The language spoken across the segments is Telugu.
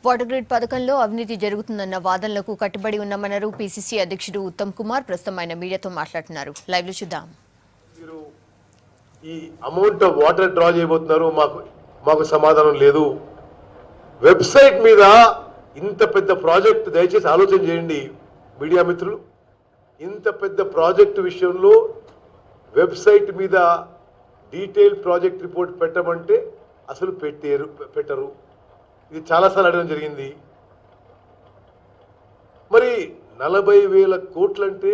వాటర్ గ్రిడ్ పథకంలో అవినీతి జరుగుతుందన్న వాదనలకు కట్టుబడి ఉన్నామన్నారు పీసీసీ అధ్యక్షుడు ఉత్తమ్ కుమార్. ప్రస్తుతం ఆయన మీడియాతో మాట్లాడుతున్నారు. లైవ్ లో చూద్దాం. ఈ అమౌంట్ వాటర్ డ్రా చేయబోతున్నారు, మాకు సమాధానం లేదు. వెబ్సైట్ మీద ఇంత పెద్ద ప్రాజెక్ట్ దయచేసి ఆలోచన చేయండి మీడియా మిత్రులు. ఇంత పెద్ద ప్రాజెక్టు విషయంలో వెబ్సైట్ మీద డీటెయిల్ ప్రాజెక్ట్ రిపోర్ట్ పెట్టమంటే అసలు పెట్టరు. ఇది చాలాసార్లు అడగడం జరిగింది. మరి 40,000 కోట్లంటే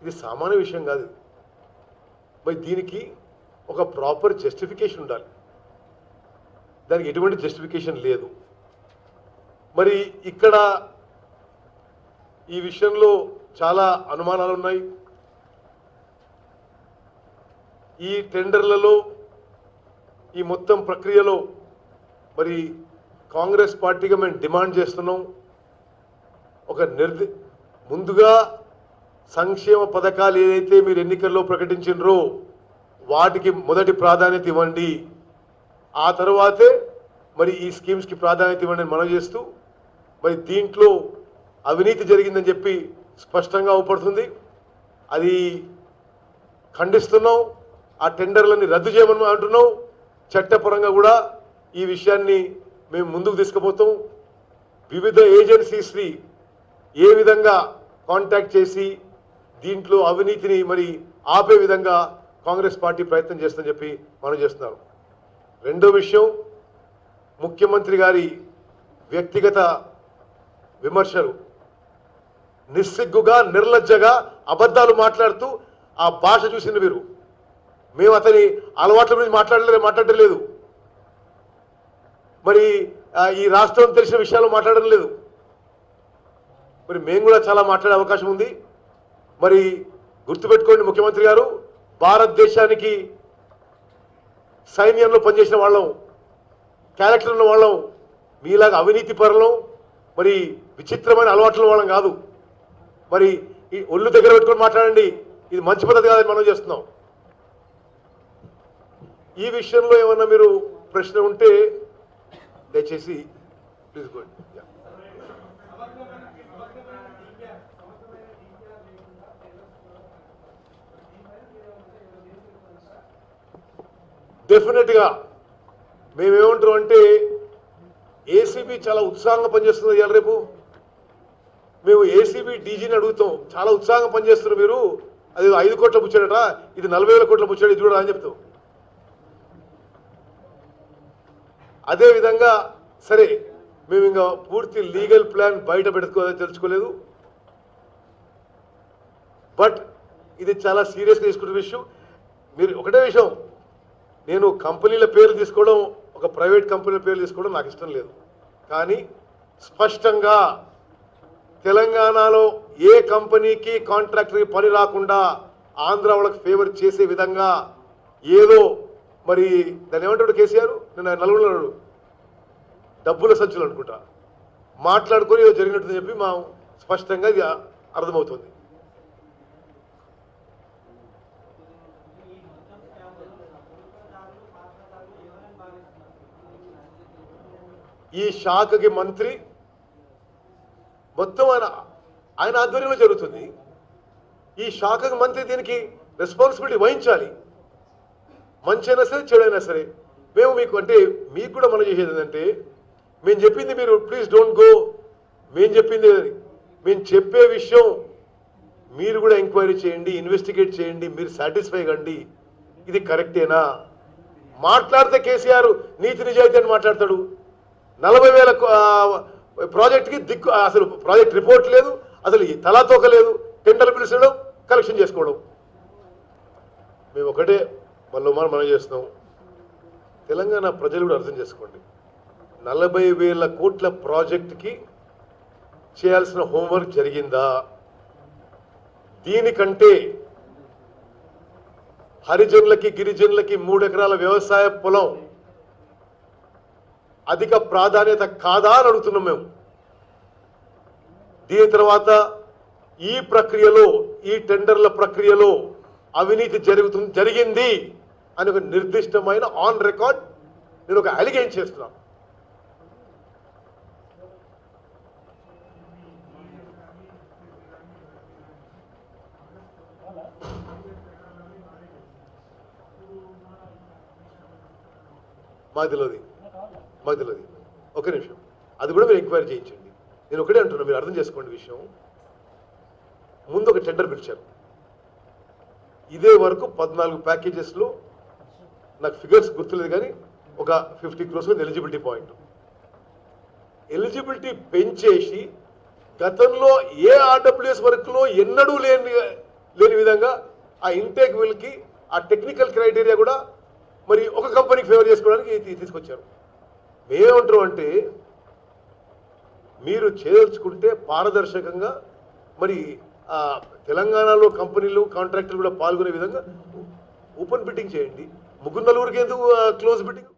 ఇది సామాన్య విషయం కాదు. మరి దీనికి ఒక ప్రాపర్ జస్టిఫికేషన్ ఉండాలి. దానికి ఎటువంటి జస్టిఫికేషన్ లేదు. మరి ఇక్కడ ఈ విషయంలో చాలా అనుమానాలు ఉన్నాయి. ఈ టెండర్లలో ఈ మొత్తం ప్రక్రియలో మరి కాంగ్రెస్ పార్టీగా మేము డిమాండ్ చేస్తున్నాం, ఒక ముందుగా సంక్షేమ పథకాలు ఏదైతే మీరు ఎన్నికల్లో ప్రకటించినరో వాటికి మొదటి ప్రాధాన్యత ఇవ్వండి, ఆ తర్వాతే మరి ఈ స్కీమ్స్కి ప్రాధాన్యత ఇవ్వండి అని మనం చేస్తూ, మరి దీంట్లో అవినీతి జరిగిందని చెప్పి స్పష్టంగా అవుపడుతుంది. అది ఖండిస్తున్నాం. ఆ టెండర్లని రద్దు చేయమని అంటున్నాం. చట్టపరంగా కూడా ఈ విషయాన్ని మేము ముందుకు తీసుకుపోతాం. వివిధ ఏజెన్సీస్ని ఏ విధంగా కాంటాక్ట్ చేసి దీంట్లో అవినీతిని మరి ఆపే విధంగా కాంగ్రెస్ పార్టీ ప్రయత్నం చేస్తుందని చెప్పి మనం చేస్తున్నాం. రెండో విషయం, ముఖ్యమంత్రి గారి వ్యక్తిగత విమర్శలు, నిస్సిగ్గుగా నిర్లజ్జగా అబద్ధాలు మాట్లాడుతూ ఆ భాష చూసింది మీరు. మేము అతని అలవాట్ల మీద మాట్లాడటం లేదు. మరి ఈ రాష్ట్రం తెలిసిన విషయాలు మాట్లాడడం లేదు. మరి మేము కూడా చాలా మాట్లాడే అవకాశం ఉంది. మరి గుర్తుపెట్టుకోండి, ముఖ్యమంత్రి గారు భారతదేశానికి సైన్యంలో పనిచేసిన వాళ్ళం, క్యారెక్టర్ ఉన్న వాళ్ళం, మీలాగా అవినీతి పరులం, మరి విచిత్రమైన అలవాట్ల వాళ్ళం కాదు. మరి ఈ ఒళ్ళు దగ్గర పెట్టుకొని మాట్లాడండి. ఇది మంచి పద్ధతి కాదని మనం చేస్తున్నాం. ఈ విషయంలో ఏమన్నా మీరు ప్రశ్న ఉంటే దయచేసి ప్లీజ్ గో. డెఫినెట్గా మేమేమంటాం అంటే ఏసీబీ చాలా ఉత్సాహంగా పనిచేస్తుంది. ఇవాళ రేపు మేము ఏసీబీ డీజీని అడుగుతాం, చాలా ఉత్సాహంగా పనిచేస్తున్నారు మీరు, అది 5 కోట్ల పుచ్చాడట, ఇది 40,000 కోట్ల పుచ్చాడు, ఇది కూడా అని చెప్తాం. అదేవిధంగా సరే మేము ఇంకా పూర్తి లీగల్ ప్లాన్ బయట తెలుసుకోలేదు. బట్ ఇది చాలా సీరియస్గా తీసుకునే విషయం. మీరు ఒకటే విషయం, నేను కంపెనీల పేర్లు తీసుకోవడం, ఒక ప్రైవేట్ కంపెనీల పేర్లు తీసుకోవడం నాకు ఇష్టం లేదు. కానీ స్పష్టంగా తెలంగాణలో ఏ కంపెనీకి కాంట్రాక్టర్కి పని రాకుండా ఆంధ్ర వాళ్ళకి ఫేవర్ చేసే విధంగా ఏదో మరి దాన్ని ఏమంటాడు కేసీఆర్, నేను నలుగురు డబ్బుల సంచులు అనుకుంటా మాట్లాడుకొని ఏదో జరిగినట్టు చెప్పి మా స్పష్టంగా ఇది అర్థమవుతుంది. ఈ శాఖకి మంత్రి మొత్తం ఆయన ఆధ్వర్యంలో జరుగుతుంది. ఈ శాఖకి మంత్రి దీనికి రెస్పాన్సిబిలిటీ వహించాలి. మంచి అయినా సరే చెడైనా సరే. మేము మీకు అంటే మీకు కూడా మనం చేసేది ఏంటంటే, మేము చెప్పింది మీరు ప్లీజ్ డోంట్ గో, మేము చెప్పింది మేము చెప్పే విషయం మీరు కూడా ఎంక్వైరీ చేయండి, ఇన్వెస్టిగేట్ చేయండి, మీరు సాటిస్ఫై కండి, ఇది కరెక్టేనా. మాట్లాడితే కేసీఆర్ నీతి నిజాయితీ అని మాట్లాడతాడు. 40,000 ప్రాజెక్ట్కి అసలు ప్రాజెక్ట్ రిపోర్ట్ లేదు, అసలు తలాతోక లేదు, టెండర్ పిలిచడం, కలెక్షన్ చేసుకోవడం. మేము ఒకటే మనం చేస్తున్నాం. తెలంగాణ ప్రజలు కూడా అర్థం చేసుకోండి, 40,000 కోట్ల ప్రాజెక్టుకి చేయాల్సిన హోంవర్క్ జరిగిందా? దీనికంటే హరిజనులకి గిరిజనులకి 3 ఎకరాల వ్యవసాయ పొలం అధిక ప్రాధాన్యత కాదా అని అడుగుతున్నాం మేము. దీని తర్వాత ఈ ప్రక్రియలో, ఈ టెండర్ల ప్రక్రియలో అవినీతి జరిగింది అని ఒక నిర్దిష్టమైన ఆన్ రికార్డ్ నేను ఒక అలిగేషన్ చేస్తున్నాను. మాకు తెలియదు ఒక నిమిషం, అది కూడా మీరు ఎంక్వైరీ చేయించండి. నేను ఒకటే అంటున్నా, మీరు అర్థం చేసుకోండి విషయం. ముందు ఒక టెండర్ పిలిచారు, ఇదే వరకు 14 ప్యాకేజెస్లో నాకు ఫిగర్స్ గుర్తులేదు కానీ ఒక 50 crores ఎలిజిబిలిటీ పాయింట్. ఎలిజిబిలిటీ పెంచేసి గతంలో ఏ ఆర్డబ్ల్యూఎస్ వర్క్లో ఎన్నడూ లేని విధంగా ఆ ఇంటేక్ విల్కి ఆ టెక్నికల్ క్రైటీరియా కూడా మరి ఒక కంపెనీకి ఫేవర్ చేసుకోవడానికి తీసుకొచ్చారు. మేమేమంటారు అంటే, మీరు చేయదలుచుకుంటే పారదర్శకంగా మరి తెలంగాణలో కంపెనీలు కాంట్రాక్టర్లు కూడా పాల్గొనే విధంగా ఓపెన్ బిడ్డింగ్ చేయండి. 3-4 ఎందుకు క్లోజ్ బిడ్డింగ్?